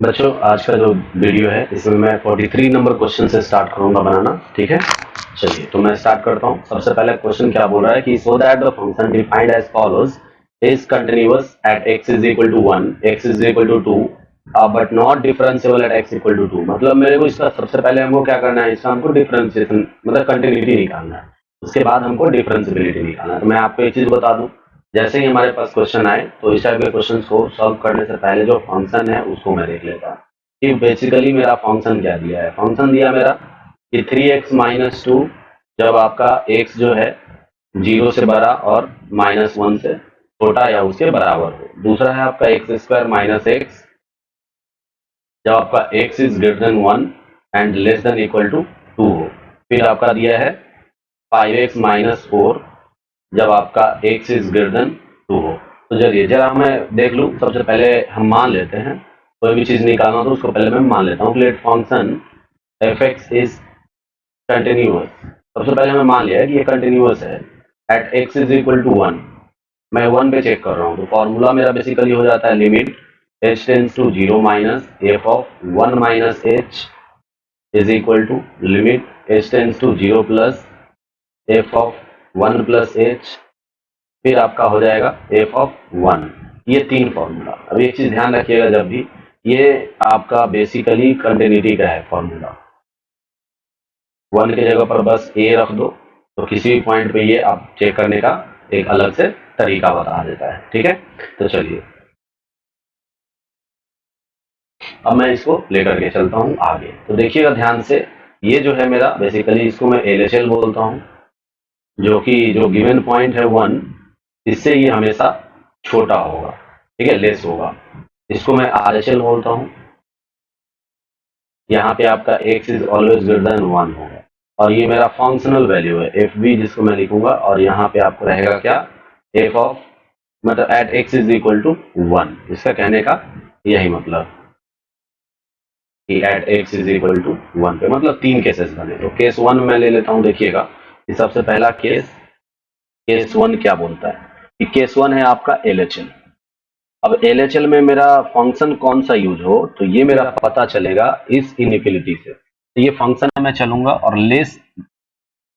बच्चों आज का जो वीडियो है इसमें मैं 43 नंबर क्वेश्चन से स्टार्ट करूंगा बनाना। ठीक है, चलिए तो मैं स्टार्ट करता हूं। सबसे पहले क्वेश्चन क्या बोल रहा है कि so that the function defined as follows is continuous at x is equal to 1, x is equal to 2 but not differentiable at x equal to 2। मतलब मेरे को इसका सबसे पहले हमको क्या करना है, इसका हमको डिफरेंशिएशन मतलब कंटिन्यूटी निकालना है, उसके बाद हमको डिफरेंशिएबिलिटी निकालना है। तो मैं आपको एक चीज बता दूं, जैसे ही हमारे पास क्वेश्चन आए तो इस टाइप के क्वेश्चन को सॉल्व करने से पहले जो फंक्शन है उसको मैं देख लेता हूँ कि बेसिकली मेरा फंक्शन क्या दिया है। फंक्शन दिया मेरा कि 3x माइनस 2 जब आपका x जो है 0 से बड़ा और -1 से छोटा या उसके बराबर हो। दूसरा है आपका एक्स स्क्वायर माइनस एक्स जब आपका x is greater than 1 and less than equal to 2 हो। फिर आपका दिया है 5x माइनस 4 जब आपका x इज ग्रेटर देन 2 हो। तो चलिए जरा मैं देख लूं, सबसे पहले हम मान लेते हैं कोई भी चीज निकालना तो उसको पहले मैं मान लेता हूँ। Let function f(x) is continuous. सबसे पहले मैं मान लिया है कि ये कंटिन्यूअस है at x is equal to 1। मैं 1 पे चेक कर रहा हूँ तो फॉर्मूला मेरा बेसिकली हो जाता है limit h tends to 0 minus f of 1 minus h is equal to limit h tends to 0 plus f of 1 plus h, फिर आपका हो जाएगा f ऑफ 1। ये तीन फॉर्मूला। अब एक चीज ध्यान रखिएगा, जब भी ये आपका बेसिकली कंटिन्यूटी का है फॉर्मूला। 1 की जगह पर बस a रख दो तो किसी भी पॉइंट पे ये आप चेक करने का एक अलग से तरीका बता देता है। ठीक है, तो चलिए अब मैं इसको लेकर के चलता हूँ आगे। तो देखिएगा ध्यान से, ये जो है मेरा बेसिकली इसको मैं LHL बोलता हूँ, जो कि जो गिवन पॉइंट है 1, इससे ये हमेशा छोटा होगा, ठीक है, लेस होगा। इसको मैं RHL बोलता हूँ। यहाँ पे आपका x is always greater than 1 होगा और ये मेरा फंक्शनल वैल्यू है FB, जिसको मैं लिखूंगा। और यहाँ पे आपको रहेगा क्या, f ऑफ मतलब at x is equal to 1। इसका कहने का यही मतलब कि at x is equal to 1 पे मतलब तीन केसेस बने। तो केस 1 मैं ले लेता हूँ। देखिएगा कि सबसे पहला केस 1 क्या बोलता है कि केस 1 है आपका LHL। अब LHL में मेरा फंक्शन कौन सा यूज हो तो ये मेरा पता चलेगा इस इनइक्वलिटी से। तो ये फंक्शन मैं चलूंगा और less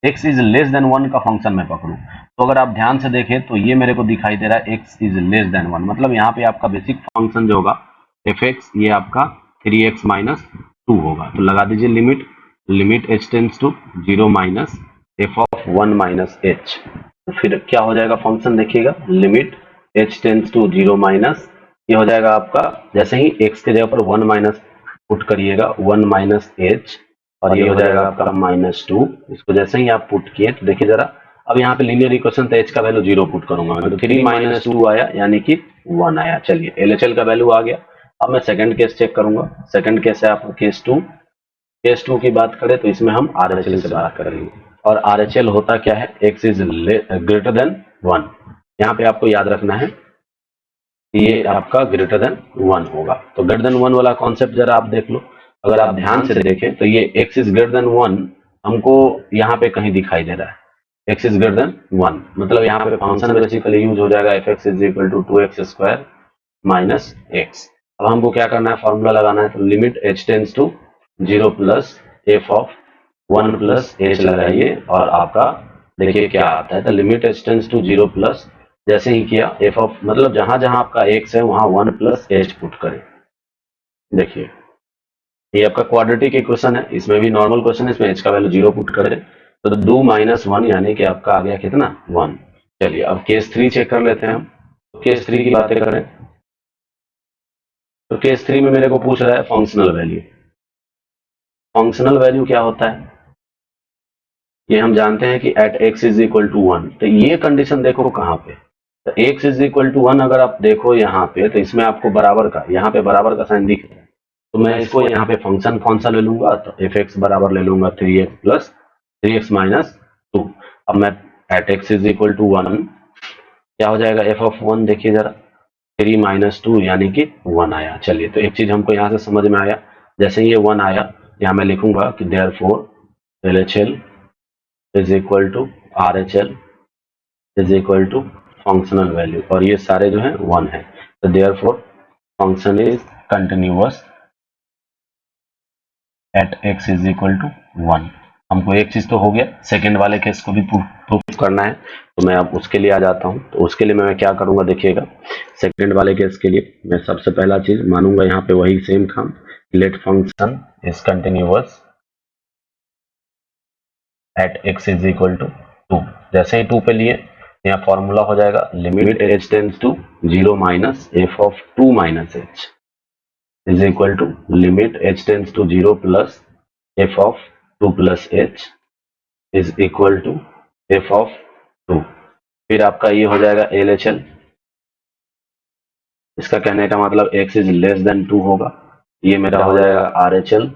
x is less than 1 का फंक्शन मैं पकड़ूं। तो अगर आप ध्यान से देखें तो ये मेरे को दिखाई दे रहा है x इज लेस देन 1, मतलब यहाँ पे आपका बेसिक फंक्शन जो होगा fx ये आपका 3x माइनस 2 होगा। तो लगा दीजिए limit h tends to 0 minus f of 1 minus h। तो फिर क्या हो जाएगा फंक्शन, देखिएगा limit h tends to 0 minus, ये हो जाएगा आपका जैसे ही x के जगह पर 1 माइनस पुट करिएगा 1 माइनस h और ये हो जाएगा आपका -2। इसको जैसे ही आप पुट किए तो देखिए जरा, अब यहाँ पे लीनियर इक्वेशन तो h का वैल्यू 0 पुट करूंगा मैं तो 3 माइनस 2 आया यानी कि 1 आया। चलिए LHL का वैल्यू आ गया। अब मैं सेकंड केस चेक करूंगा। सेकंड केस है आपका केस 2 की बात करें तो इसमें हम RHL से बात करेंगे और RHL होता क्या है, x इज ग्रेटर देन 1। यहाँ पे आपको याद रखना है ये आपका ग्रेटर देन 1 होगा। तो ग्रेटर देन 1 वाला कॉन्सेप्ट जरा आप देख लो। अगर आप ध्यान से देखें तो ये x इज ग्रेटर देन 1 हमको यहाँ पे कहीं दिखाई दे रहा है। x इज ग्रेटर देन 1 मतलब यहाँ पे फंक्शन बेसिकली यूज हो जाएगा f(x) is equal to 2x square minus x। अब हमको क्या करना है, फॉर्मूला लगाना है। तो limit h tends to 0 plus f of 1 plus h लगाइए और आपका देखिए क्या आता है। तो limit h tends to 0 plus, जैसे ही किया f ऑफ मतलब जहां जहां आपका x है वहां 1 प्लस h पुट करें। देखिए ये आपका क्वाड्रेटिक इक्वेशन है, इसमें भी नॉर्मल क्वेश्चन है, इसमें h का वैल्यू 0 पुट करें तो 2 माइनस 1 यानी कि आपका आ गया कितना 1। चलिए अब केस 3 चेक कर लेते हैं हम। तो केस 3 की बातें करें तो केस 3 में मेरे को पूछ रहा है फंक्शनल वैल्यू। फंक्शनल वैल्यू क्या होता है ये हम जानते हैं कि at x is equal to 1। तो ये कंडीशन देखो कहाँ पे, तो x इज इक्वल टू 1 अगर आप देखो यहाँ पे तो इसमें आपको बराबर का, यहाँ पे बराबर का साइन दिख रहा है। तो मैं इसको यहाँ पे फंक्शन कौन सा ले लूंगा, तो f(x) बराबर ले लूंगा 3x प्लस 3x माइनस 2। अब मैं at x is equal to 1 क्या हो जाएगा f ऑफ 1, देखिए जरा 3 माइनस 2 यानी कि 1 आया। चलिए तो एक चीज हमको यहाँ से समझ में आया, जैसे ही ये 1 आया यहाँ मैं लिखूंगा कि therefore LHL is equal to RHL is equal to functional value और ये सारे जो है 1 है। तो therefore function is continuous at x is equal to 1। हमको एक चीज तो हो गया, सेकंड वाले केस को भी प्रूफ करना है, तो मैं अब उसके लिए आ जाता हूं। तो उसके लिए मैं क्या करूंगा, देखिएगा सेकंड वाले केस के लिए मैं सबसे पहला चीज मानूंगा यहाँ पे वही सेम काम, let function is continuous at x is equal to 2। जैसे ही 2 पे लिए यहाँ फॉर्मूला हो जाएगा limit h tends to 0 minus F of 2 minus h is equal to limit h tends to 0 plus f of 2 plus h is equal to f of 2। फिर आपका ये हो जाएगा LHL। इसका कहने का मतलब x इज लेस देन 2 होगा। ये मेरा हो जाएगा RHL।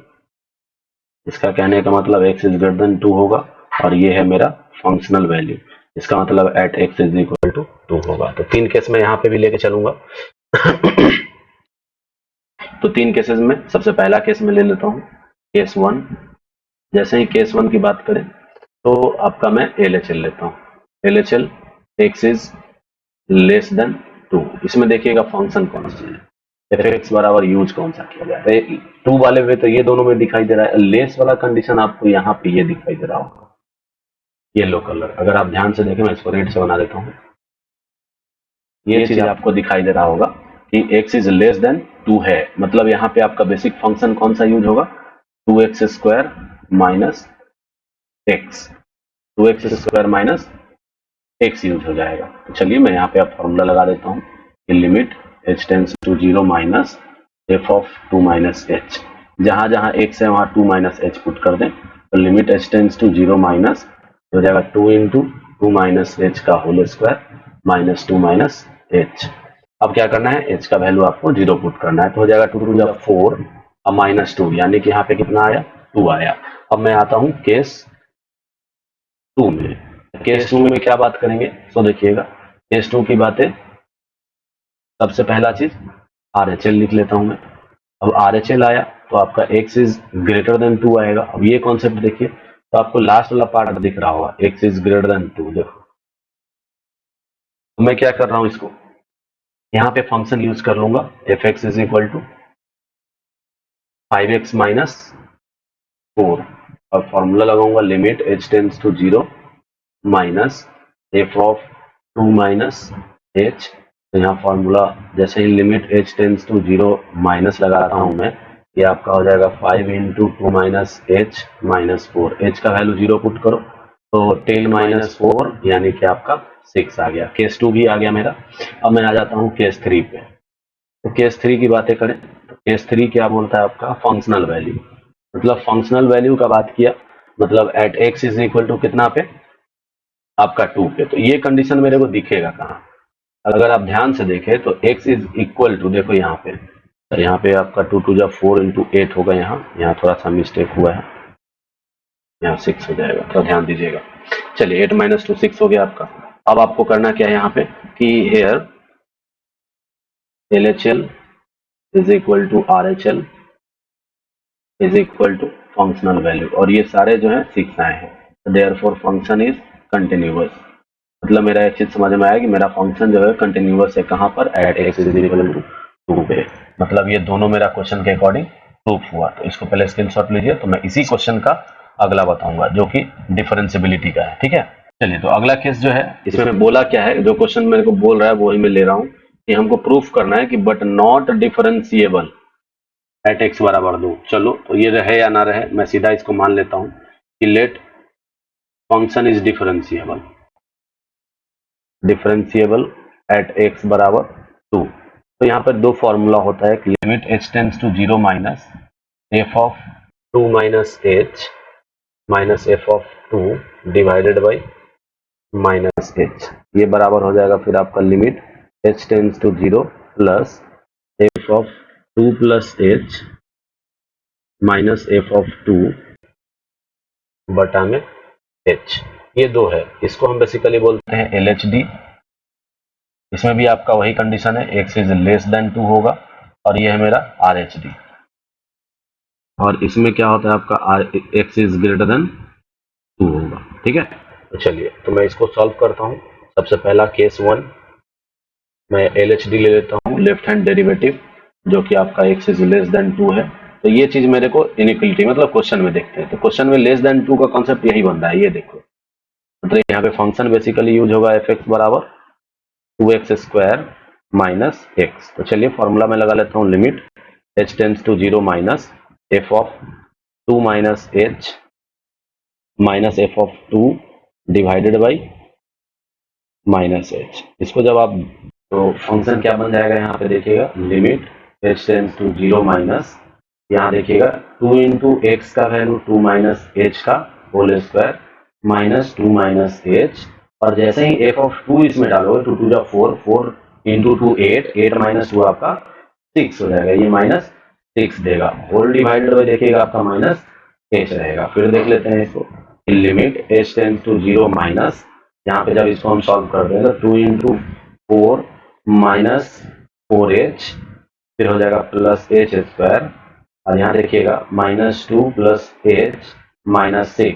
इसका कहने का मतलब x इज ग्रेटर देन 2 होगा। और ये है मेरा फंक्शनल वैल्यू, इसका मतलब at x is equal to 2 होगा। तो 3 केस में यहाँ पे भी लेके चलूंगा। तो 3 केसेस में सबसे पहला केस में ले लेता हूँ केस 1। जैसे ही केस 1 की बात करें तो आपका मैं LHL लेता हूँ। LHL x is less than 2। इसमें देखिएगा फंक्शन कौन सा है, fx बराबर यूज कौन सा किया गया है। 2 वाले में तो ये दोनों में दिखाई दे रहा है, लेस वाला कंडीशन आपको यहाँ पे ये दिखाई दे रहा होगा, येलो कलर। अगर आप ध्यान से देखें, मैं इसको रेड से बना देता हूँ। ये चीज आपको दिखाई दे रहा होगा कि x इज लेस देन 2 है, मतलब यहाँ पे आपका बेसिक फंक्शन कौन सा यूज होगा, 2x square minus x, 2x square minus x use हो जाएगा। तो चलिए मैं यहाँ पे आप फॉर्मूला लगा देता हूँ कि limit h tends to 0 minus F of 2 minus h. जहां जहां x है वहां 2 माइनस एच पुट कर दें, तो limit h tends to 0 minus हो जाएगा 2 इंटू 2 माइनस एच का whole square minus 2 minus h. अब क्या करना है, h का वैल्यू आपको 0 पुट करना है, तो हो जाएगा 2 टू 4 और माइनस 2, यानी कि यहाँ पे कितना आया, 2 आया। अब मैं आता हूँ केस 2 में। केस 2 में क्या बात करेंगे, तो देखिएगा केस 2 की बातें, सबसे पहला चीज RHL लिख लेता हूं मैं। अब RHL आया तो आपका x इज ग्रेटर देन 2 आएगा। अब ये कॉन्सेप्ट देखिए, तो आपको लास्ट वाला पार्ट दिख रहा होगा, x इज ग्रेटर देन 2। देखो तो मैं क्या कर रहा हूं, इसको यहाँ पे फंक्शन यूज कर लूंगा, fx is equal to 5x minus 4 और फॉर्मूला लगाऊंगा limit h tends to 0 minus F of 2 minus H. तो यहाँ फॉर्मूला जैसे ही limit h tends to 0 minus लगाता हूँ मैं, ये आपका हो जाएगा 5 into 2 minus H minus 4। H का वैल्यू 0 पुट करो तो 10 माइनस 4 यानी कि आपका 6 आ गया। केस 2 भी आ गया मेरा। अब मैं आ जाता हूँ केस 3 पे। तो केस 3 की बातें करें तो केस 3 क्या बोलता है आपका, फंक्शनल वैल्यू। मतलब फंक्शनल वैल्यू का बात किया, मतलब at x is equal to कितना पे, आपका 2 पे। तो ये कंडीशन मेरे को दिखेगा कहाँ, अगर आप ध्यान से देखें तो x इज इक्वल टू, देखो यहाँ पे, तो यहाँ पे आपका 2 टू 4 इंटू 8 होगा। यहाँ थोड़ा सा मिस्टेक हुआ है, यहाँ 6 हो जाएगा, तो ध्यान दीजिएगा। चलिए 8 माइनस 2 6 हो गया आपका। अब आपको करना क्या है यहाँ पे कि here LHL is equal to RHL is equal to functional value, और ये सारे जो है 6 आए हैं। Therefore function is continuous. मतलब मेरा एक चीज समझ में आया कि मेरा फंक्शन जो है कंटिन्यूअस है, कहाँ पर, at x is equal to 2 पे। मतलब ये दोनों मेरा क्वेश्चन के अकॉर्डिंग प्रूफ हुआ। तो इसको पहले स्क्रीनशॉट लीजिए, तो मैं इसी क्वेश्चन का अगला बताऊंगा जो कि डिफरेंशिएबिलिटी का है। ठीक है, चलिए तो अगला केस जो है, इसमें बोला क्या है, जो क्वेश्चन मेरे को बोल रहा है वही मैं ले रहा हूँ कि हमको प्रूफ करना है कि but not differentiable at x बराबर 2। चलो तो ये रहे या ना रहे, मैं सीधा इसको मान लेता हूँ कि let function is differentiable at x बराबर 2। तो यहाँ पर दो फॉर्मूला होता है, limit h tends to 0 minus F of 2 minus H minus F of 2 divided by minus h. ये बराबर हो जाएगा फिर आपका limit h tends to 0 plus f of 2 plus h minus F of 2 बटा में h। ये दो है, इसको हम बेसिकली बोलते हैं LHD। इसमें भी आपका वही कंडीशन है, x इज लेस देन 2 होगा, और ये है मेरा RHD। और इसमें क्या होता है आपका x इज ग्रेटर देन 2 होगा। ठीक है, तो चलिए तो मैं इसको सॉल्व करता हूँ। सबसे पहला केस 1 मैं LHD ले लेता हूँ, लेफ्ट हैंड डेरिवेटिव, जो कि आपका x इज लेस देन 2 है। तो ये चीज मेरे को इनइक्वलिटी मतलब क्वेश्चन में देखते हैं, तो क्वेश्चन में लेस देन 2 का कॉन्सेप्ट यही बन रहा है, ये देखो। मतलब यहाँ पे फंक्शन बेसिकली यूज होगा एफ एक्स बराबर 2x स्क्वायर माइनस एक्स। तो चलिए फॉर्मूला में लगा लेता हूँ, limit h tends to 0 minus F of 2 minus H minus F of 2 divided by minus h. इसको जब आप, तो फंक्शन क्या बन जाएगा यहाँ पे देखिएगा, limit h tends to 0 minus, यहाँ देखिएगा 2 इंटू एक्स का वैल्यू 2 माइनस एच का whole square minus 2 minus h, और जैसे ही एफ ऑफ 2 इसमें डालोगे 2 टू जा 4, 4 इंटू 2 8, 8 माइनस 2 आपका 6 हो जाएगा, ये माइनस 6 देगा। होल डिवाइडेड बाई देखिएगा आपका माइनस एच रहेगा। फिर देख लेते हैं इसको, limit h tends to 0 minus, यहाँ पे जब इसको हम सॉल्व कर देंगे 2 इंटू 4 माइनस 4h, फिर हो जाएगा प्लस एच स्क्वायर, और यहाँ देखिएगा minus 2 plus h minus 6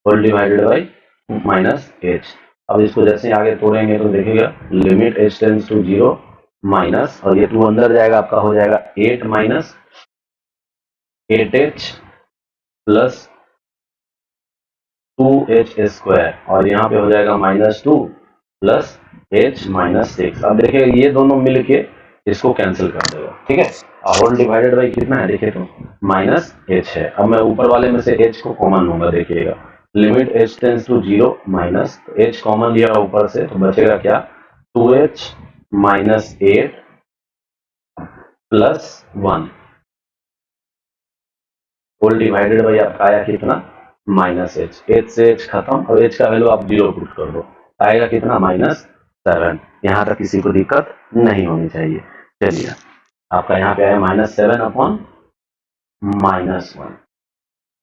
whole divided by minus h. अब इसको जैसे आगे तोड़ेंगे तो देखिएगा limit h tends to 0 minus, और ये 2 अंदर जाएगा आपका हो जाएगा 8 minus 8h plus 2h square, और यहाँ पे हो जाएगा माइनस 2 प्लस h माइनस 6। अब देखिए ये दोनों मिलके इसको कैंसिल कर देगा, ठीक है। होल डिवाइडेड बाई कितना है देखिए तो माइनस h है। अब मैं ऊपर वाले में से h को कॉमन लूंगा, देखिएगा limit h tends to 0 minus, h common लिया ऊपर से तो बचेगा क्या, 2h minus 8 plus 1 whole divided by आपका आया कितना, माइनस h से h खत्म, और h का वैल्यू आप 0 पुट कर दो, आएगा कितना माइनस 7। यहाँ तक किसी को दिक्कत नहीं होनी चाहिए। चलिए आपका यहाँ पे आया माइनस 7 अपॉन माइनस 1,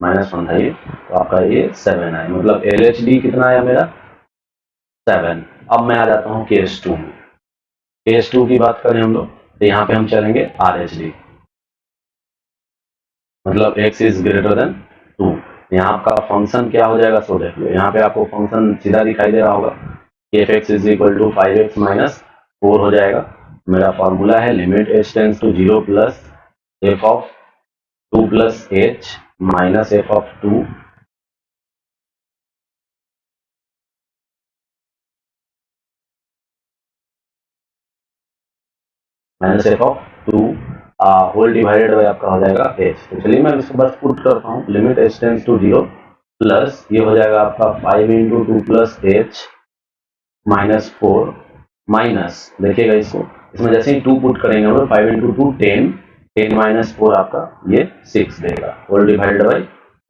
माइनस 1 था ये, तो आपका ये 7 आया, मतलब LHD कितना आया मेरा 7। अब मैं आ जाता हूँ केस 2 में। केस 2 की बात करें हम लोग, तो यहाँ पे हम चलेंगे RHD, मतलब x इज ग्रेटर देन 2। यहाँ आपका फंक्शन क्या हो जाएगा सो देख लो, यहाँ पे आपको फंक्शन सीधा दिखाई दे रहा होगा, f x is equal to 5x minus 4 हो जाएगा। मेरा फॉर्मूला है limit h tends to 0 plus f of 2 plus h minus F of 2 minus F of 2 whole divided by आपका हो जाएगा h। तो चलिए मैं इसको बस पुट करता हूँ, limit h tends to 0 plus ये हो जाएगा आपका 5 into 2 plus h minus 4 minus, देखिएगा इसको, इसमें जैसे ही 2 पुट करेंगे हम लोग 5 इंटू 2 10, 10 माइनस 4 आपका ये 6 देगा, होल डिवाइडेड बाई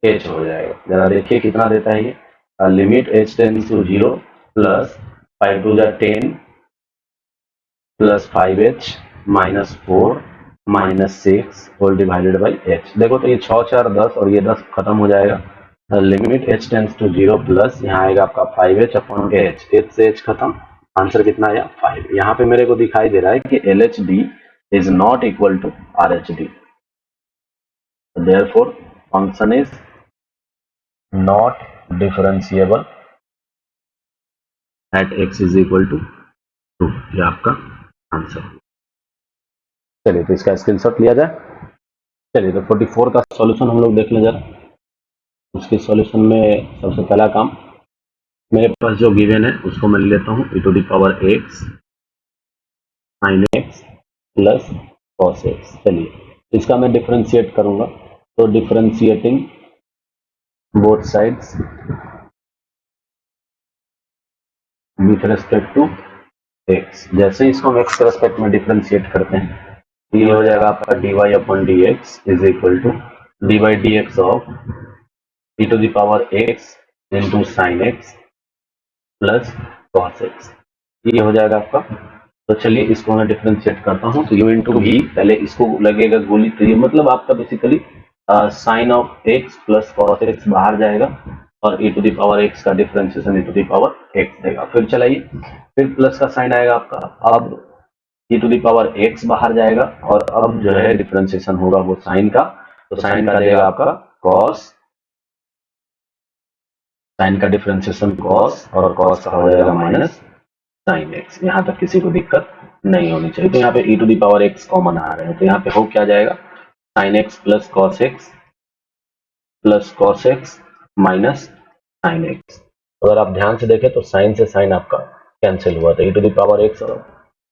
h हो जाएगा। जरा देखिए कितना देता है ये, limit h tends to 0 plus 5 टू जा 10 plus 5h minus 4 minus 6 whole divided by h। देखो तो ये 6 4 10 और ये 10 खत्म हो जाएगा, limit h tends to 0 plus यहाँ आएगा आपका 5h अपॉन h, h से h खत्म, आंसर कितना आया 5। यहाँ पे मेरे को दिखाई दे रहा है कि LHD is not equal to RHD, therefore function is not differentiable at x is equal to 2। ये आपका आंसर। चलिए तो इसका स्क्रीनशॉट लिया जाए। चलिए तो 44 का सॉल्यूशन हम लोग देख लें जरा। उसके सॉल्यूशन में सबसे पहला काम, मेरे पास जो गिवन है उसको मैं लेता हूँ e to the power x sin x plus cos x। चलिए इसका मैं डिफरेंशिएट करूंगा, तो differentiating both sides with respect to x, जैसे इसको हम x के रेस्पेक्ट में डिफरेंशिएट करते हैं, ये हो जाएगा आपका dy upon dx is equal to dy dx of e to the power x into sine x plus cos x, ये हो जाएगा आपका। तो चलिए इसको मैं डिफरेंशिएट करता हूँ, तो u इंटू भी पहले इसको लगेगा गोली, तो ये मतलब आपका basically sine of x plus cos x बाहर जाएगा, और e to the power x का differentiation e to the power x देगा। फिर चलाइए, फिर प्लस का साइन आएगा आपका, अब e to the power x बाहर जाएगा, और अब जो है डिफरेंशिएशन होगा वो साइन का, तो साइन का देगा आपका cos, साइन का डिफरेंशिएशन cos, और cos का हो जाएगा माइनस साइन x। यहाँ तक किसी को दिक्कत नहीं होनी चाहिए। तो यहाँ पे e to the power x common आ रहे हैं, तो यहाँ पे हो क्या जाएगा sine X plus cos X minus sine X. अगर आप ध्यान से देखें तो साइन से साइन आपका कैंसिल हुआ था, e to the power x और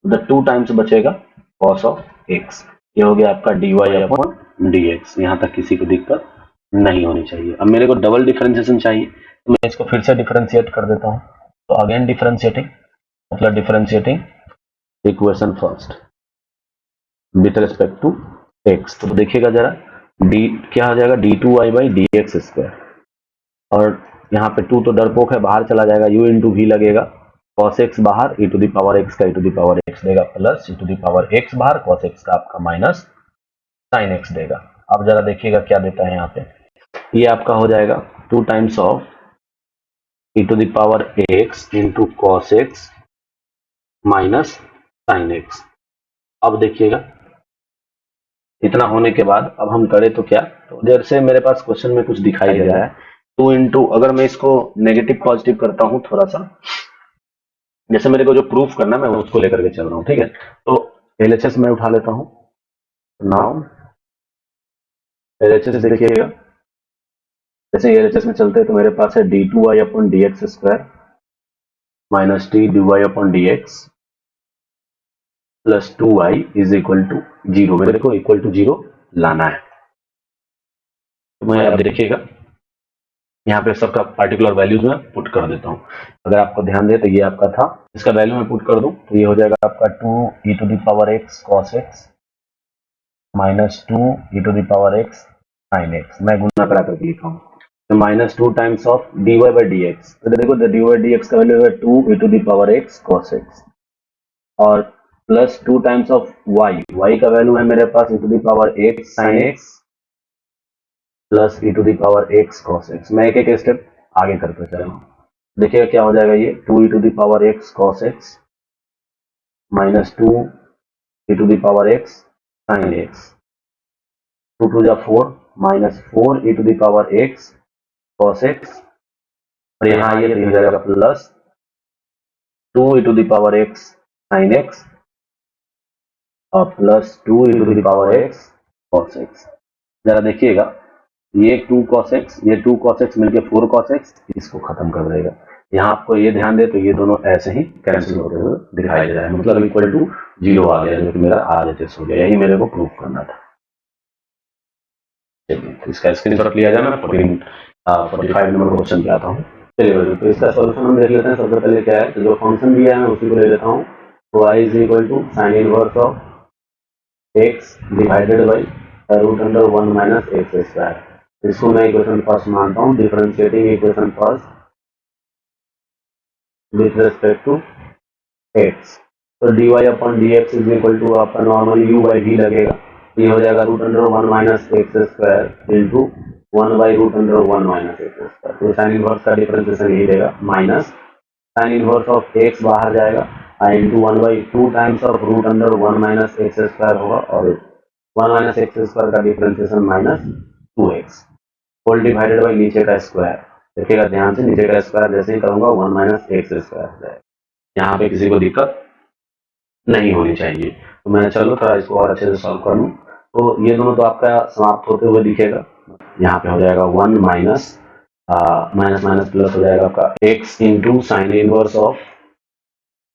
द 2 टाइम्स बचेगा कॉस ऑफ एक्स। ये हो गया आपका dy अपॉन dx। यहाँ तक किसी को दिक्कत नहीं होनी चाहिए। अब मेरे को डबल डिफरेंशिएशन चाहिए, तो मैं इसको फिर से डिफरेंशिएट कर देता हूँ। तो अगेन डिफरेंशिएटिंग, मतलब differentiating equation first with respect to x. तो देखिएगा जरा, डी क्या हो जाएगा, d2y by D x square, और यहाँ पे 2 तो डरपोक है, बाहर चला जाएगा, u इंटू वी लगेगा, cos x बाहर, e to the power x का e to the power x देगा plus e to the power x बाहर, cos x का आपका माइनस sin x देगा। अब जरा देखिएगा क्या देता है यहाँ पे, ये आपका हो जाएगा 2 times of e to the power x into cos x minus sin x। अब देखिएगा इतना होने के बाद अब हम करें तो क्या, तो जैसे मेरे पास क्वेश्चन में कुछ दिखाई दे रहा है, 2 इंटू, अगर मैं इसको नेगेटिव पॉजिटिव करता हूँ थोड़ा सा, जैसे मेरे को जो प्रूफ करना है मैं उसको लेकर के चल रहा हूँ, ठीक है। तो एलएचएस मैं उठा लेता हूँ। नाउ एलएचएस देखिएगा, जैसे एलएचएस में चलते हैं तो मेरे पास है d2y upon D x square minus t dy upon D x plus 2y is equal to 0। मेरे को इक्वल टू 0 लाना है। तो मैं अब देखिएगा यहाँ पे सबका पार्टिकुलर वैल्यूज में पुट कर देता हूँ। अगर आपको ध्यान दे तो ये आपका था, इसका वैल्यू में पुट कर दूं तो ये हो जाएगा आपका 2 e to the power x cos x minus 2 e to the power x sin x। मैं गुणा करा करके लिखा हूँ, तो minus 2 times of dy by D x. तो देखो dy बाई डी एक्स का वैल्यू है 2 e to the power x cos x, और प्लस 2 टाइम्स ऑफ y का वैल्यू है मेरे पास e to the power x sin x plus e to the power x cos x। मैं एक एक स्टेप आगे करते चल रहा हूँ। देखिएगा क्या हो जाएगा, ये 2 e to the power x cos x minus 2 e to the power x sin x, 2 टू जा 4 minus 4 e to the power x cos x, और यहाँ ये हो जाएगा plus 2 e to the power x sin x और plus 2 e to the power x cos x। जरा देखिएगा, ये 2 cos x, ये 2 cos x मिलके 4 cos x, इसको खत्म कर देगा। यहाँ आपको ये ध्यान दे तो ये दोनों ऐसे ही कैंसिल होते हुए दिखाई दे रहा है, मतलब इक्वल टू 0 आ गया, जो कि मेरा आरएचएस हो गया। यही मेरे को प्रूफ करना था। तो इसका स्क्रीनशॉट लिया जाए, मैं 45 नंबर क्वेश्चन पे आता हूँ। चलिए तो इसका सॉल्यूशन हम देख लेते हैं। सबसे पहले क्या है, तो जो फंक्शन दिया है मैं उसी को ले लेता हूँ। तो y is equal to sine inverse of x divided by root under 1 minus x square. इसको मैं इक्वेशन फर्स्ट मानता हूँ, differentiating equation first with respect to x. तो dy upon D x is equal to आपका normal u by v लगेगा, ये हो जाएगा root under 1 minus x square into 1 by root under 1 minus x square. तो sine inverse का differentiation यही रहेगा, minus sine inverse of x बाहर जाएगा into 1 by 2 times of root under 1 minus x square होगा, और 1 माइनस एक्स स्क्वायर का differentiation minus 2x whole divided by नीचे का स्क्वायर। देखिएगा ध्यान से, नीचे का स्क्वायर जैसे ही करूंगा 1 माइनस एक्स स्क्वायर हो जाएगा। यहाँ पे किसी को दिक्कत नहीं होनी चाहिए। तो मैं चलो थोड़ा इसको और अच्छे से सॉल्व कर लूँ। तो ये दोनों तो आपका समाप्त होते हुए दिखेगा। यहाँ पे हो जाएगा 1 माइनस माइनस माइनस प्लस हो जाएगा आपका x into sine inverse of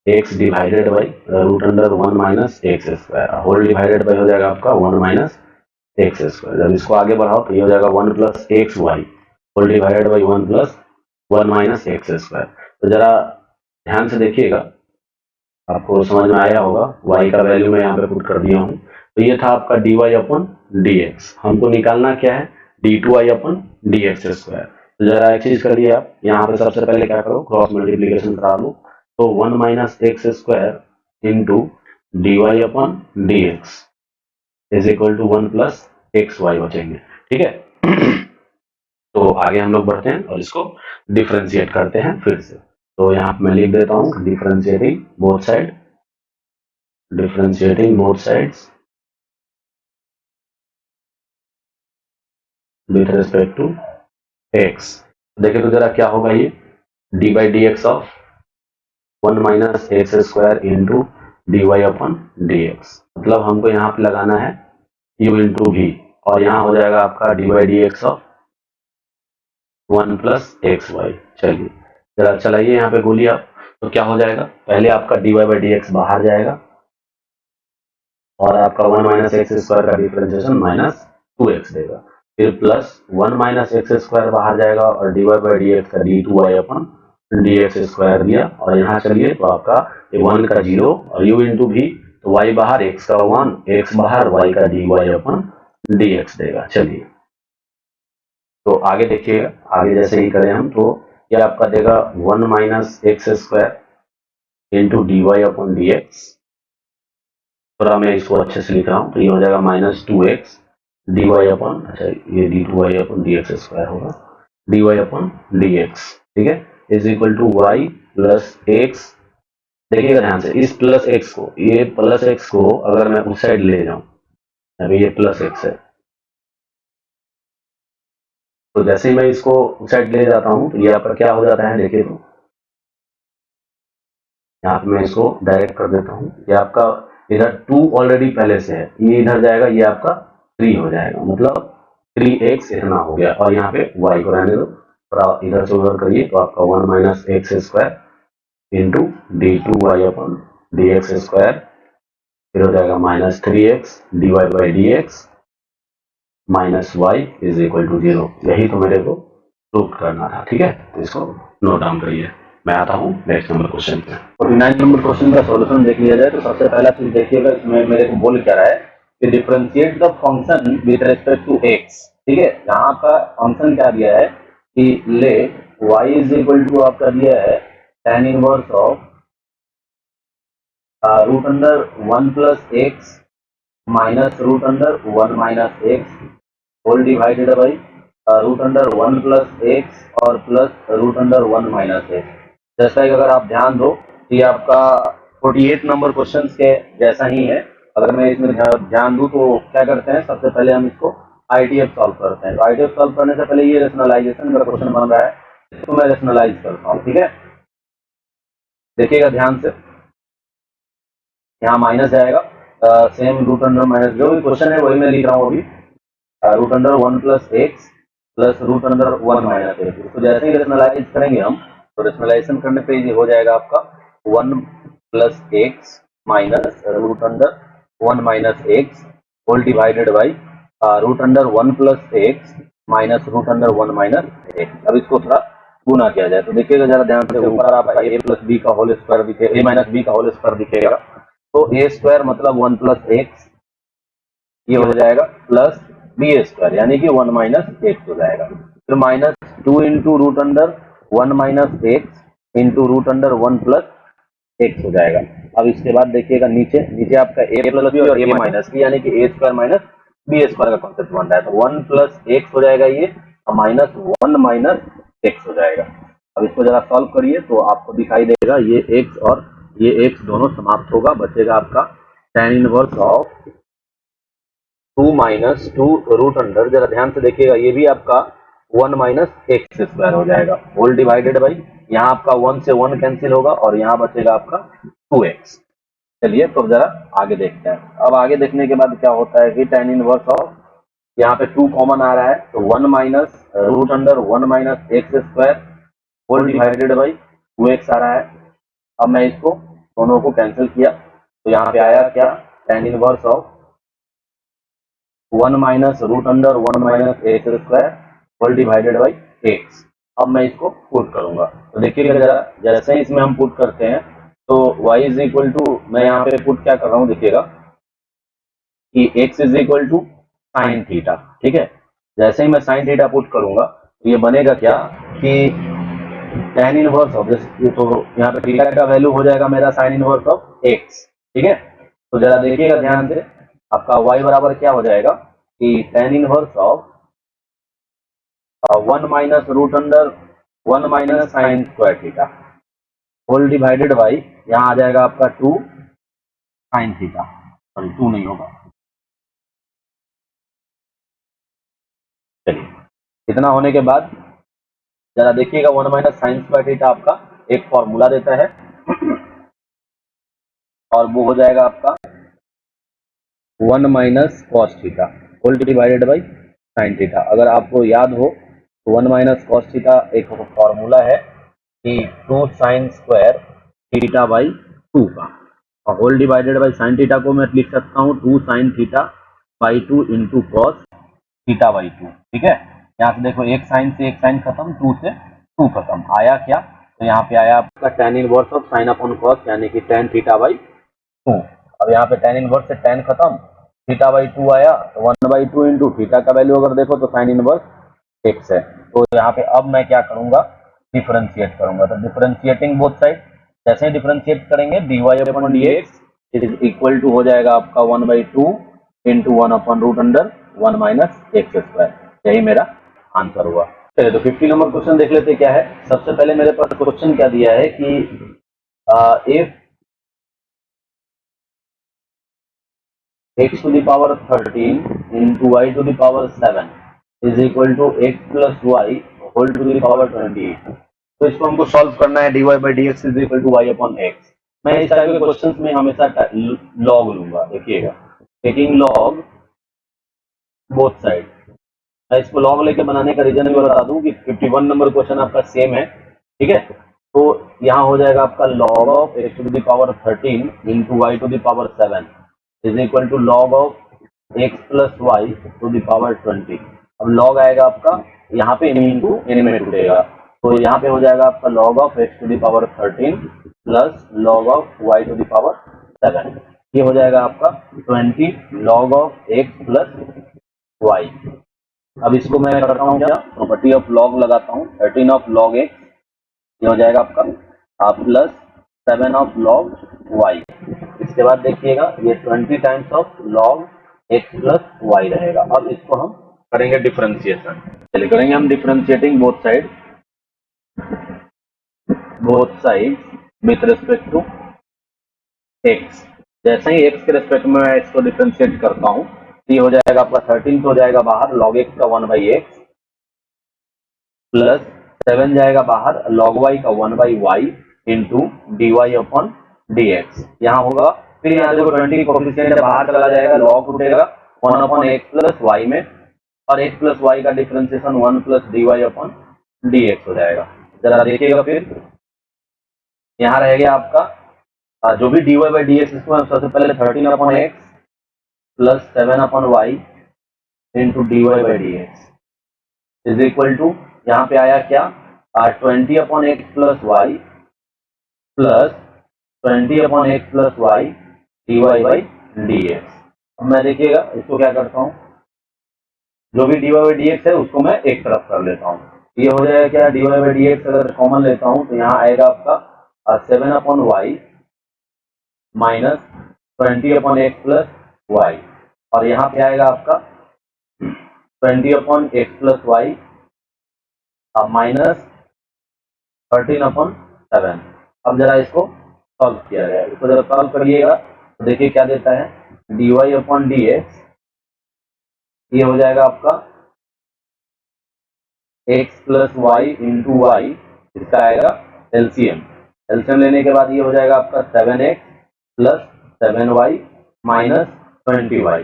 x divided by root under 1 minus x square, whole divided by हो जाएगा आपका 1 माइनस एक्स स्क्वायर। जब इसको आगे बढ़ाओ तो ये हो जाएगा 1 plus x y whole divided by 1 plus 1 minus x square. तो जरा ध्यान से देखिएगा, आपको समझ में आया होगा। y का वैल्यू मैं यहाँ पे पुट कर दिया हूँ। तो ये था आपका dy अपॉन डी एक्स। हमको निकालना क्या है, d2y upon D x square. तो जरा एक चीज करिए आप, यहाँ पे सबसे पहले क्या करो, क्रॉस मल्टीप्लीकेशन करा लो। तो 1 minus x square into d Y upon D x is equal to 1 plus x y बचेंगे, ठीक है। तो आगे हम लोग बढ़ते हैं और इसको डिफरेंशिएट करते हैं फिर से। तो यहाँ पे मैं लिख देता हूँ differentiating both side, differentiating both sides with respect to x. देखिए तो जरा क्या होगा, ये d by D x of 1 minus x square into d Y upon D x. मतलब हमको यहाँ पे लगाना है u इंटू वी, और यहाँ हो जाएगा आपका dy dx of 1 plus x y. चलिए जरा चलाइए यहाँ पे गोली आप, तो क्या हो जाएगा, पहले आपका dy बाई dx बाहर जाएगा और आपका 1 माइनस एक्स स्क्वायर का डिफरेंशिएशन माइनस 2x देगा, फिर प्लस 1 माइनस एक्स स्क्वायर बाहर जाएगा और dy बाई dx का d2y अपन dx स्क्वायर दिया, और यहाँ चलिए तो आपका ये 1 का 0 और u इंटू भी, तो y बाहर x का 1, x बाहर y का dy अपन dx देगा। चलिए तो आगे देखिएगा, आगे जैसे ही करें हम तो ये आपका देगा 1 minus x square into d Y upon D x. थोड़ा मैं इसको अच्छे से लिख रहा हूँ, तो ये हो जाएगा minus 2x D Y upon, अच्छा ये D two Y upon D x square होगा, D Y upon D X, ठीक है, is equal to Y plus X. देखिएगा ध्यान से, इस प्लस एक्स को, ये प्लस एक्स को अगर मैं उस साइड ले जाऊं, अभी ये प्लस एक्स है, तो जैसे ही मैं इसको उस साइड ले जाता हूं तो ये आपका क्या हो जाता है, देखिए तो यहाँ पे मैं इसको डायरेक्ट कर देता हूँ, ये आपका इधर 2 ऑलरेडी पहले से है, ये इधर जाएगा, ये आपका 3 हो जाएगा, मतलब 3x इतना हो गया, और यहाँ पे y को रहने दो, थोड़ा इधर से उधर करिए तो आपका 1 minus x square into d two y upon d x square, फिर हो जाएगा minus 3x d Y by D x minus y is equal to 0। यही तो मेरे को प्रूव करना था, ठीक है, तो इसको नोट डाउन करिए। मैं आता हूँ नेक्स्ट नंबर क्वेश्चन पे। 49 नंबर क्वेश्चन का सॉल्यूशन देख लिया जाए तो सबसे पहला चीज देखिएगा, इसमें मेरे को बोल क्या रहा है कि differentiate the function with respect to x, ठीक है, यहाँ का फंक्शन क्या दिया है कि ले y इज इक्वल टू आपका दिया है tan inverse of root under 1 plus x minus root under 1 minus x whole divided by root under 1 plus X और plus root under 1 minus X. जैसा कि अगर आप ध्यान दो कि आपका 48 नंबर क्वेश्चन के जैसा ही है, अगर मैं इसमें ध्यान दूं तो क्या करते हैं, सबसे पहले हम इसको आईटीएफ सॉल्व करते हैं। तो आईटीएफ सॉल्व करने से पहले ये रेशनलाइजेशन का क्वेश्चन बन रहा है, इसको मैं रेशनलाइज करता हूँ, ठीक है, देखिएगा ध्यान से, यहाँ माइनस जाएगा, सेम रूट अंडर माइनस, जो भी क्वेश्चन है वही मैं लिख रहा हूँ अभी, root under 1 plus x plus root under 1 minus x. इसको जैसे ही रेशनलाइज करेंगे हम, तो रेशनलाइजेशन करने पे ये हो जाएगा आपका 1 plus x minus root under 1 minus x whole divided by root under 1 plus x minus root under 1 minus x. अब इसको थोड़ा गुना किया जाए तो देखिएगा जरा ध्यान से, ऊपर आपका ए प्लस बी का होल स्क्वायर दिखेगा, ए माइनस बी का होल स्क्वायर दिखेगा, तो ए स्क्वायर मतलब 1 प्लस एक्स, ये हो जाएगा प्लस बी स्क्वायर यानी कि 1 माइनस एक्स हो जाएगा, फिर minus 2 into root under 1 minus x into root under 1 plus x हो जाएगा। अब इसके बाद देखिएगा नीचे, नीचे आपका ए प्लस बी और ए माइनस बी यानी कि ए स्क्वायर माइनस बी स्क्वायर का कॉन्सेप्ट बन रहा है, तो 1 प्लस एक्स हो जाएगा ये, और माइनस 1 माइनस एक्स हो जाएगा। अब इसको जरा सॉल्व करिए तो आपको दिखाई देगा ये एक्स और ये एक्स दोनों समाप्त होगा, बचेगा आपका tan inverse of 2 minus 2 root under, जरा ध्यान से देखिएगा, ये भी आपका 1 माइनस एक्स स्क्वायर हो जाएगा होल डिवाइडेड बाई, यहाँ आपका 1 से 1 कैंसिल होगा और यहाँ बचेगा आपका 2x। चलिए तो जरा आगे देखते हैं। अब आगे देखने के बाद क्या होता है कि tan इनवर्स ऑफ, यहाँ पे 2 कॉमन आ रहा है तो 1 minus root under 1 minus x square whole divided by 2x आ रहा है। अब मैं इसको दोनों को कैंसिल किया तो यहाँ पे आया क्या, tan inverse of 1 minus root under 1 minus x square whole divided by x. अब मैं इसको पुट करूंगा तो देखिएगा जरा, जैसे ही इसमें हम पुट करते हैं तो y इज इक्वल टू, मैं यहाँ पे पुट क्या कर रहा हूँ देखिएगा कि x is equal to sine theta, ठीक है, जैसे ही मैं साइन थीटा पुट करूंगा तो ये बनेगा क्या कि tan इनवर्स ऑफ, तो यहाँ पे थीटा का वैल्यू हो जाएगा मेरा साइन इनवर्स ऑफ x, ठीक है, तो जरा देखिएगा ध्यान से, आपका y बराबर क्या हो जाएगा कि tan inverse of 1 minus root under 1 minus sine square theta whole divided by, यहाँ आ जाएगा आपका 2 साइन थीटा, सॉरी 2 नहीं होगा, चलिए इतना होने के बाद जरा देखिएगा 1 माइनस साइन स्क्वायर थीटा आपका एक फॉर्मूला देता है और वो हो जाएगा आपका 1 minus cos theta whole divided by sine theta. अगर आपको याद हो तो 1 माइनस कॉस थीटा एक फॉर्मूला है कि 2 साइन स्क्वायर थीटा बाई 2 का, और whole divided by sine theta को मैं लिख सकता हूँ 2 sine theta by 2 into cos theta by 2। ठीक है, यहाँ से देखो एक साइन से एक साइन खत्म, 2 से 2 खत्म, आया क्या, तो यहाँ पे आया आपका tan inverse of sine upon cos, यानी कि tan थीटा बाई 2। अब यहाँ पे tan इनवर्स से tan खत्म, थीटा बाई 2 आया, तो 1/2 इंटू थीटा का वैल्यू अगर देखो तो साइन इनवर्स x है। तो यहाँ पे अब मैं क्या करूंगा, डिफरेंशिएट करूंगा। तो डिफरेंशिएटिंग बोथ साइड, जैसे ही डिफरेंशिएट करेंगे dy upon dx is equal to हो जाएगा आपका 1/2 into 1 upon root under 1 minus x square. यही मेरा आंसर हुआ। चलिए तो 50 नंबर क्वेश्चन देख लेते क्या है। सबसे पहले मेरे पास क्वेश्चन क्या दिया है कि if x to the power 13 into y to the power 7 is equal to x plus y whole to the power 28। तो इसको हमको सॉल्व करना है। dy by dx is equal to y upon x। मैं इस टाइप के questions में हमेशा लॉग लूंगा। देखिएगा, टेकिंग लॉग बोथ साइड। मैं इसको लॉग लेके बनाने का रीजन भी बता दूं कि 51 नंबर क्वेश्चन आपका सेम है। ठीक है, तो यहाँ हो जाएगा आपका log of x to the power 13 into y to the power 7 is equal to log of x plus y to the power 20। अब log आएगा आपका यहाँ पे into n में टूटेगा, तो यहाँ पे हो जाएगा आपका log of x to the power 13 plus log of y to the power 7। ये हो जाएगा आपका 20 log of x plus y। अब इसको मैं करता हूँ क्या, प्रॉपर्टी ऑफ लॉग लगाता हूँ, 13 ऑफ लॉग एक्स, ये हो जाएगा आपका प्लस 7 ऑफ लॉग वाई। इसके बाद देखिएगा ये 20 times of log x plus y रहेगा। अब इसको हम करेंगे डिफरेंशिएशन। चलिए करेंगे हम differentiating both side with respect to x. जैसे ही एक्स के रिस्पेक्ट में मैं इसको डिफरेंशिएट करता हूँ, ये हो जाएगा आपका 13 तो हो जाएगा बाहर, लॉग एक्स का 1/x प्लस 7 जाएगा बाहर, लॉग वाई का 1/y into d Y upon D x. यहाँ होगा, फिर यहाँ देखो 20 कोफिशिएंट बाहर चला जाएगा, लॉग टूटेगा 1 अपॉन एक्स प्लस वाई में, और एक्स प्लस वाई का differentiation 1 plus d Y upon D x हो जाएगा। जरा देखिएगा, फिर यहाँ रह गया आपका जो भी d Y by D x, इसको हम सबसे पहले 13 upon x plus 7 upon y into d Y by D x is equal to, यहाँ पे आया क्या, 20 upon x plus y plus 20 upon x plus y d Y by D x. अब मैं देखिएगा इसको क्या करता हूँ, जो भी d Y by D x है उसको मैं एक तरफ कर लेता हूँ। ये हो जाएगा क्या, d Y by D x अगर कॉमन लेता हूँ तो यहाँ आएगा आपका 7 upon y minus 20 upon x plus y, और यहाँ पे आएगा आपका 20 upon x plus y minus 13 upon 7। अब जरा इसको सॉल्व किया जाए। इसको जब सॉल्व करिएगा तो देखिए क्या देता है, d Y upon D x, ये हो जाएगा आपका x plus y into y, इसका आएगा एलसीएम। एलसीएम लेने के बाद ये हो जाएगा आपका 7x plus 7y minus 20y।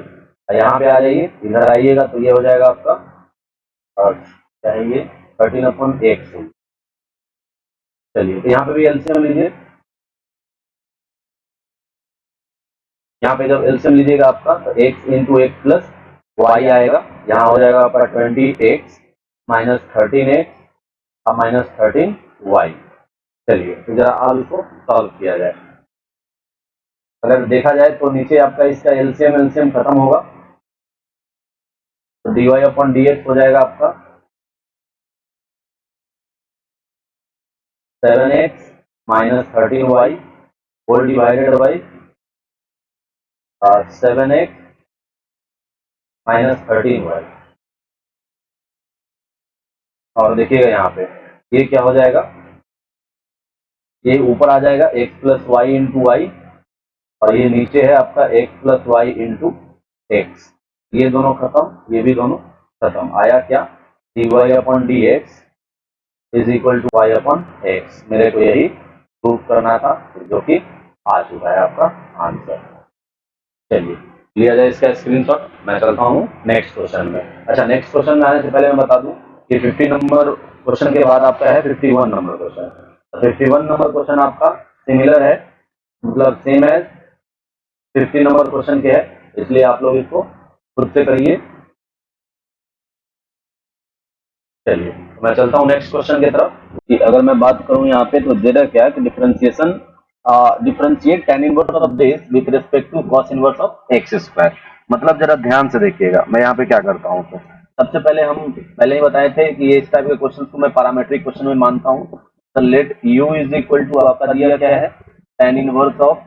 यहाँ पे आ जाइए, इधर आइएगा तो ये हो जाएगा आपका, और क्या है ये 13 अपॉन एक्स। चलिए तो यहाँ पे भी एलसीएम लीजिए। यहाँ पे जब एलसीएम लीजिएगा आपका तो x into x plus y आएगा, यहाँ हो जाएगा आपका 20x minus 13x minus 13y। चलिए तो जरा अब इसको सॉल्व किया जाए। अगर देखा जाए तो नीचे आपका इसका एलसीएम खत्म होगा, तो d Y upon D x हो जाएगा आपका 7x minus 13y whole divided by 7x minus 13y। और देखिएगा यहाँ पे ये क्या हो जाएगा, ये ऊपर आ जाएगा x plus y into y, और ये नीचे है आपका x plus y into x. ये दोनों खत्म, ये भी दोनों खत्म। आया क्या, d Y upon D x is equal to Y upon x. मेरे को यही प्रूव करना था, जो कि आ चुका है आपका आंसर। चलिए लिया जाए इसका स्क्रीनशॉट। मैं चलता हूँ नेक्स्ट क्वेश्चन में। अच्छा, नेक्स्ट क्वेश्चन में आने से पहले मैं बता दूं कि 50 नंबर क्वेश्चन के बाद आपका है 51 नंबर क्वेश्चन। 51 नंबर क्वेश्चन आपका सिमिलर है, मतलब सेम है 50 नंबर क्वेश्चन के है, इसलिए आप लोग इसको खुद से करिए। चलिए मैं चलता हूँ नेक्स्ट क्वेश्चन की तरफ। कि अगर मैं बात करूं यहाँ पे तो दे रहा क्या है कि differentiate tan inverse of this with respect to cos inverse of x square. मतलब जरा ध्यान से देखिएगा मैं यहाँ पे क्या करता हूँ। तो सबसे पहले हम पहले ही बताए थे कि ये इस टाइप के क्वेश्चन को मैं पैरामेट्रिक क्वेश्चन में मानता हूँ। तो let u is equal to आपका दिया क्या है tan inverse of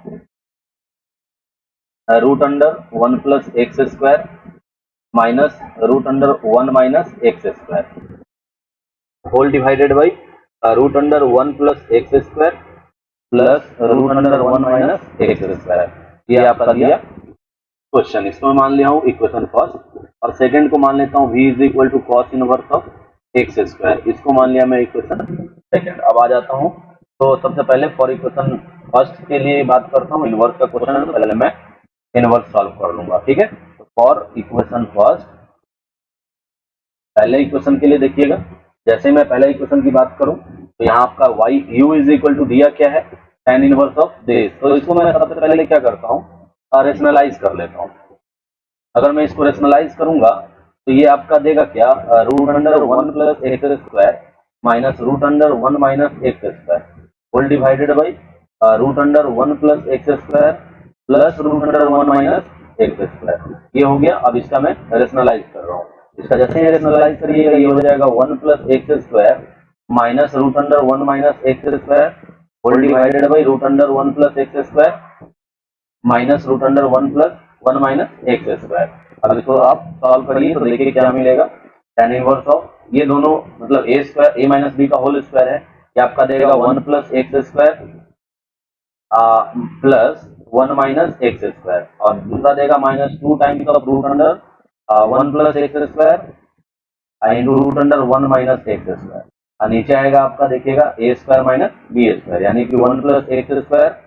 root under 1 plus x square minus root under 1 minus x square whole divided by root under 1 plus x square plus root under 1 minus x square. ये आपका दिया question. इसको मैं मान लिया हूँ इक्वेशन फर्स्ट, और second को मान लेता हूँ v is equal to cos inverse of x square. इसको मान लिया मैं इक्वेशन सेकंड। अब आ जाता हूँ तो सबसे पहले फॉर इक्वेशन फर्स्ट के लिए बात करता हूँ। इनवर्स का क्वेश्चन है तो पहले मैं इनवर्स सॉल्व कर लूंगा, ठीक है। तो फॉर इक्वेशन फर्स्ट पहले इक्वेशन के लिए देखिएगा, जैसे मैं पहले इक्वेशन की बात करूं तो यहाँ आपका y u is equal to दिया क्या है tan इनवर्स ऑफ दिस। तो इसको मैं सबसे पहले क्या करता हूँ रेशनलाइज कर लेता हूँ। अगर मैं इसको रेशनलाइज करूंगा तो ये आपका देगा क्या root under 1 plus x square minus root under 1 minus x square whole divided by root under 1 plus x square plus root under 1 minus x square. ये हो गया। अब इसका मैं रेशनलाइज कर रहा हूँ। इसका जैसे ही रेशनलाइज करिएगा ये हो जाएगा 1 plus x square minus root under 1 minus x square whole divided by root under 1 plus x square minus root under 1 plus 1 minus x square. अब इसको आप सॉल्व करिए तो देखिए क्या मिलेगा tan इनवर्स ऑफ ये दोनों मतलब a square a minus b का होल स्क्वायर है, ये आपका देगा 1 plus x square plus 1 minus x square, और दूसरा देगा minus 2 times of root under 1 plus x square into root under 1 minus x square, और नीचे आएगा आपका देखिएगा a square minus b square, यानी कि 1 plus x square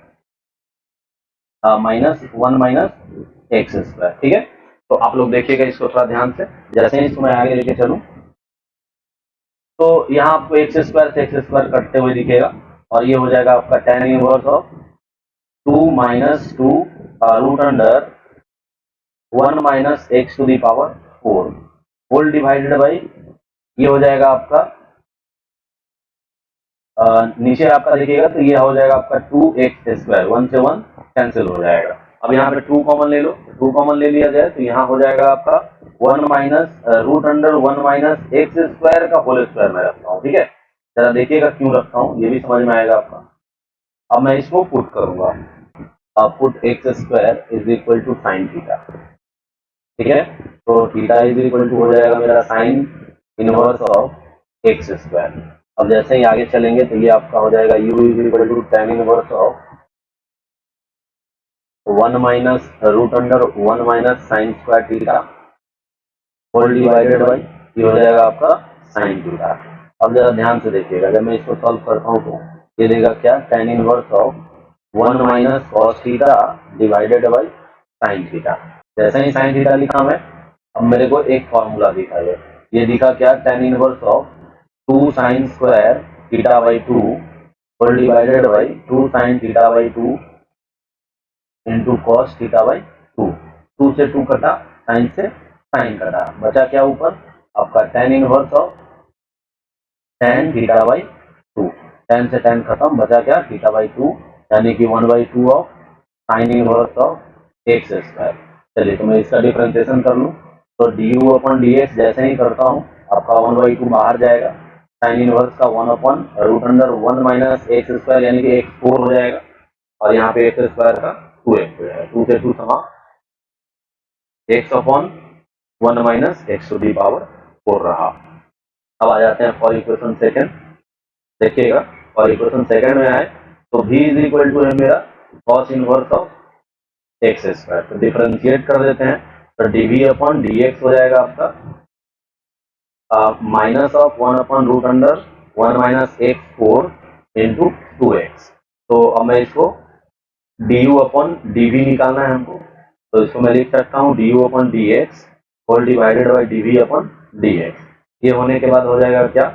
minus 1 minus x square. ठीक है, तो आप लोग देखिएगा इसको थोड़ा ध्यान से। जैसे ही इसको मैं आगे लेके चलूं तो यहाँ आपको एक्स स्क्वायर से एक्स स्क्वायर कटते हुए दिखेगा, और ये हो जाएगा आपका tan inverse of 2 minus 2 root under 1 minus x to the power 4 whole divided by ये हो जाएगा आपका नीचे आपका देखिएगा तो ये हो जाएगा आपका 2x स्क्वायर, 1 से 1 कैंसिल हो जाएगा। अब यहाँ पे 2 कॉमन ले लो, 2 कॉमन ले लिया जाए तो यहाँ हो जाएगा आपका 1 minus root under 1 minus x square का होल स्क्वायर मैं रखता हूँ। ठीक है, जरा देखिएगा क्यों रखता हूँ, ये भी समझ में आएगा आपका। अब मैं इसको पुट करूंगा, put x square is equal to sine theta. ठीक है, तो थीटा इज इक्वल टू हो जाएगा मेरा sign inverse of x square. अब जैसे ही आगे चलेंगे तो ये आपका हो जाएगा u is equal to tan inverse of 1 minus root under 1 minus sine square theta whole divided by ये हो जाएगा आपका साइन थीटा। अब जरा ध्यान से देखिएगा, जब मैं इसको सॉल्व करता हूँ तो ये देगा क्या tan inverse of 1 minus cos theta divided by sine theta. जैसे ही साइन थीटा लिखा मैं, अब मेरे को एक फॉर्मूला दिखा है, ये दिखा क्या tan inverse of 2 sine square theta by 2 whole divided by 2 sine theta by 2 into cos theta by 2। 2 से 2 कटा, साइन से साइन कटा, बचा क्या ऊपर आपका tan inverse of tan theta by 2। tan से tan खत्म, बचा क्या थीटा बाई 2, यानी कि 1/2 of sine inverse of x square. चलिए तो मैं इसका डिफरेंशिएशन कर लूँ तो du अपॉन dx जैसे ही करता हूँ आपका 1/2 बाहर जाएगा, साइन इनवर्स का 1 upon root under 1 minus x square यानी कि एक्स 4 हो जाएगा, और यहाँ पे एक्स स्क्वायर का 2x हो जाएगा। 2 से 2 समा x upon 1 minus x to the power 4 रहा। अब आ जाते हैं फॉर इक्वेशन सेकंड। देखिएगा फॉर इक्वेशन सेकंड में आए तो v इज इक्वल टू है मेरा cos inverse of x square. तो डिफरेंशिएट कर देते हैं तो dv अपॉन dx हो जाएगा आपका minus of 1 upon root under 1 minus x 4 into 2x। तो अब मैं इसको du अपॉन dv निकालना है हमको, तो इसको मैं लिख सकता हूँ d u upon d x whole divided by d v upon d x. ये होने के बाद हो जाएगा क्या,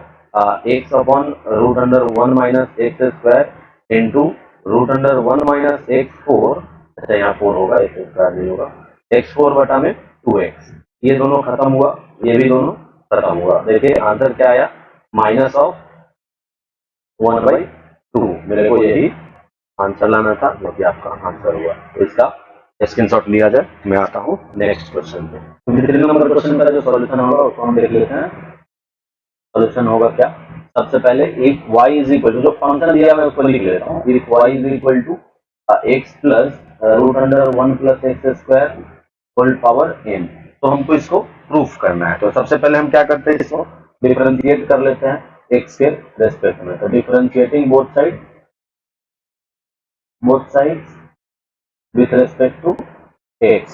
x upon root under 1 minus x square into root under 1 minus x four, अच्छा यहाँ 4 होगा, एक्स स्क्वायर नहीं होगा, एक्स फोर बटा में 2x। ये दोनों खत्म हुआ, ये भी दोनों खत्म हुआ। देखिए आंसर क्या आया, माइनस ऑफ 1/2। मेरे को यही आंसर लाना था, जो कि आपका आंसर हुआ। तो इसका स्क्रीनशॉट लिया जाए। मैं आता हूँ नेक्स्ट क्वेश्चन पे। 3 नंबर क्वेश्चन का जो सॉल्यूशन होगा उसको हम देख लेते हैं। सॉल्यूशन होगा क्या, सबसे पहले एक y इज इक्वल टू, जो फंक्शन दिया मैं उसको लिख लेता हूँ, if y is equal to x plus root under 1 plus x square whole power n। तो हमको इसको प्रूफ करना है। तो सबसे पहले हम क्या करते हैं, इसको डिफरेंशिएट कर लेते हैं x के रेस्पेक्ट में। तो differentiating both sides with respect to x।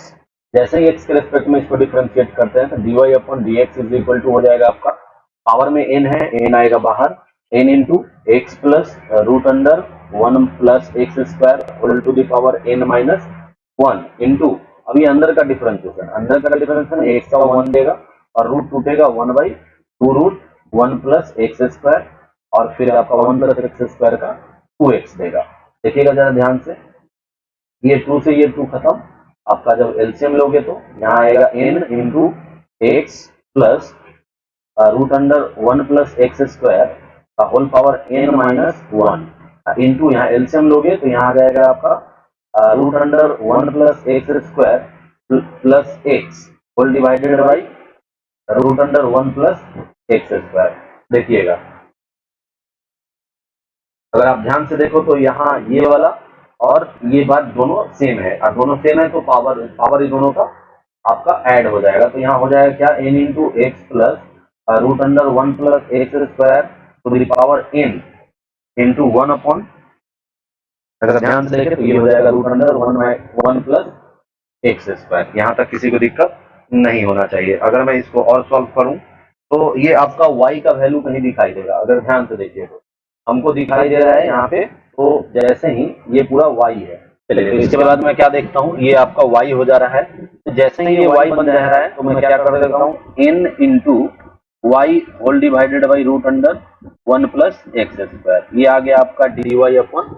जैसे ही x के रेस्पेक्ट में इसको डिफरेंशिएट करते हैं तो dy upon dx is equal to हो जाएगा आपका, पावर में n है, n आएगा बाहर, n into x plus root under 1 plus x square whole to the power n minus 1 into, अभी अंदर का डिफरेंशिएशन एक्स का 1 देगा और रूट टूटेगा 1/2 रूट 1 प्लस एक्स स्क्वायर और फिर आपका 1 प्लस एक्स स्क्वायर का 2x देगा। देखिएगा जरा ध्यान से, ये 2 से ये 2 खत्म, आपका जब एलसीएम लोगे तो यहाँ आएगा n into x plus root under 1 plus x square का whole power n minus 1 into, यहाँ एलसीएम लोगे तो यहाँ आ जाएगा आपका root under 1 plus x square plus X whole divided by root under 1 plus x square. देखिएगा अगर आप ध्यान से देखो तो यहाँ ये वाला और ये बात दोनों सेम है, और दोनों सेम है तो पावर इन दोनों का आपका ऐड हो जाएगा। तो यहाँ हो जाएगा क्या, n into x plus root under 1 plus x square to the power n into 1 upon, अगर ध्यान से देखें तो ये हो जाएगा root under 1 plus x square. यहाँ तक किसी को दिक्कत नहीं होना चाहिए। अगर मैं इसको और सॉल्व करूं तो ये आपका y का वैल्यू कहीं दिखाई देगा, अगर ध्यान से देखिए तो हमको दिखाई दे रहा है यहाँ पे, तो जैसे ही ये पूरा y है, चलिए तो इसके बाद मैं क्या देखता हूँ, ये आपका y हो जा रहा है। तो जैसे ही ये y बन जा रहा है तो मैं क्या कर देता हूँ, n into y whole divided by root under 1 plus x square, ये आ गया आपका d Y upon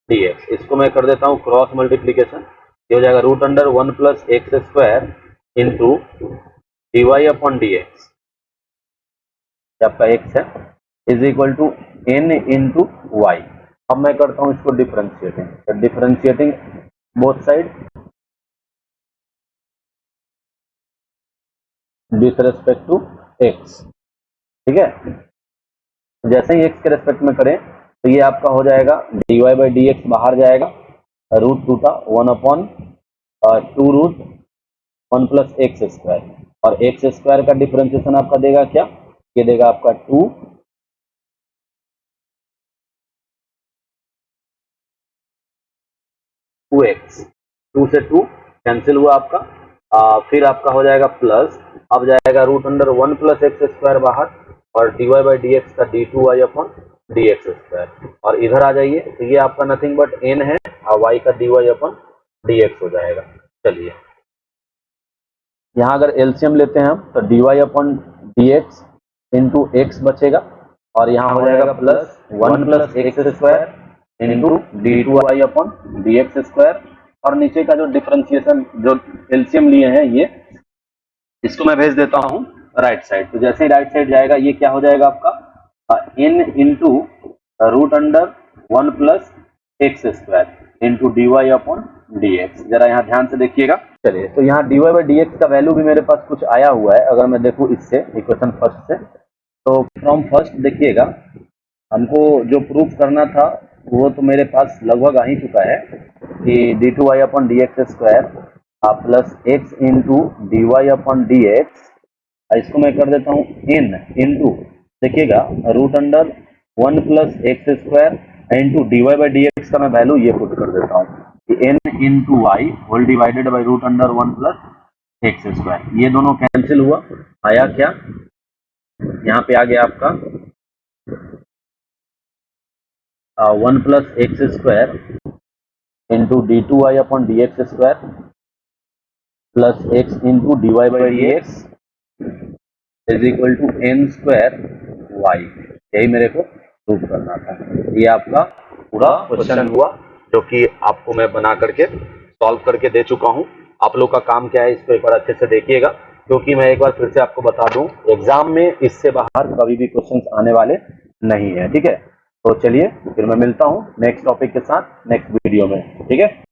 D x. इसको मैं कर देता हूँ क्रॉस मल्टीप्लीकेशन, ये हो जाएगा root under 1 plus x square into d Y upon D x, आपका x है, is equal to n into y. अब मैं करता हूं इसको differentiating both side with respect to x, ठीक है। जैसे ही x के रेस्पेक्ट में करें तो ये आपका हो जाएगा dy बाई डी एक्स, बाहर जाएगा, रूट टू का 1 upon 2 root 1 plus x square, और एक्स स्क्वायर का डिफरेंशिएशन आपका देगा क्या, ये देगा आपका 2x, 2 से 2 कैंसिल हुआ आपका, फिर आपका हो जाएगा प्लस, अब जाएगा root under 1 plus x square बाहर, और D Y by D x का D two Y upon D x square, और इधर आ जाइए तो ये आपका नथिंग बट n है, और y का d Y upon D x हो जाएगा। चलिए यहाँ अगर एलसीएम लेते हैं हम तो d Y upon D x into x बचेगा, और यहाँ हो जाएगा plus 1 plus x square into d two Y upon D x square, और नीचे का जो डिफरेंशिएशन जो एलसीएम लिए हैं ये, इसको मैं भेज देता हूँ राइट साइड। तो जैसे ही राइट साइड जाएगा ये क्या हो जाएगा आपका n into root under 1 plus x square into d Y upon D x. जरा यहाँ ध्यान से देखिएगा। चलिए तो यहाँ d Y by D x का वैल्यू भी मेरे पास कुछ आया हुआ है, अगर मैं देखूँ इससे इक्वेशन फर्स्ट से, तो फ्रॉम फर्स्ट देखिएगा हमको जो प्रूफ करना था वो तो मेरे पास लगभग आ ही चुका है कि d two Y upon D x square plus x into d Y upon D x, इसको मैं कर देता हूँ n इंटू, देखिएगा root under 1 plus x square into d Y by D x का मैं वैल्यू ये पुट कर देता हूँ कि n into y whole divided by root under 1 plus x square. ये दोनों कैंसिल हुआ, आया क्या, यहाँ पे आ गया आपका 1 plus x square into d two Y upon D x square, plus x into d Y by D x is equal to n square y. यही मेरे को प्रूव करना था। ये आपका पूरा क्वेश्चन हुआ जो कि आपको मैं बना करके सॉल्व करके दे चुका हूं। आप लोग का काम क्या है, इसको एक बार अच्छे से देखिएगा, क्योंकि मैं एक बार फिर से आपको बता दूं, एग्जाम में इससे बाहर कभी भी क्वेश्चंस आने वाले नहीं है। ठीक है, तो चलिए फिर मैं मिलता हूं नेक्स्ट टॉपिक के साथ नेक्स्ट वीडियो में। ठीक है।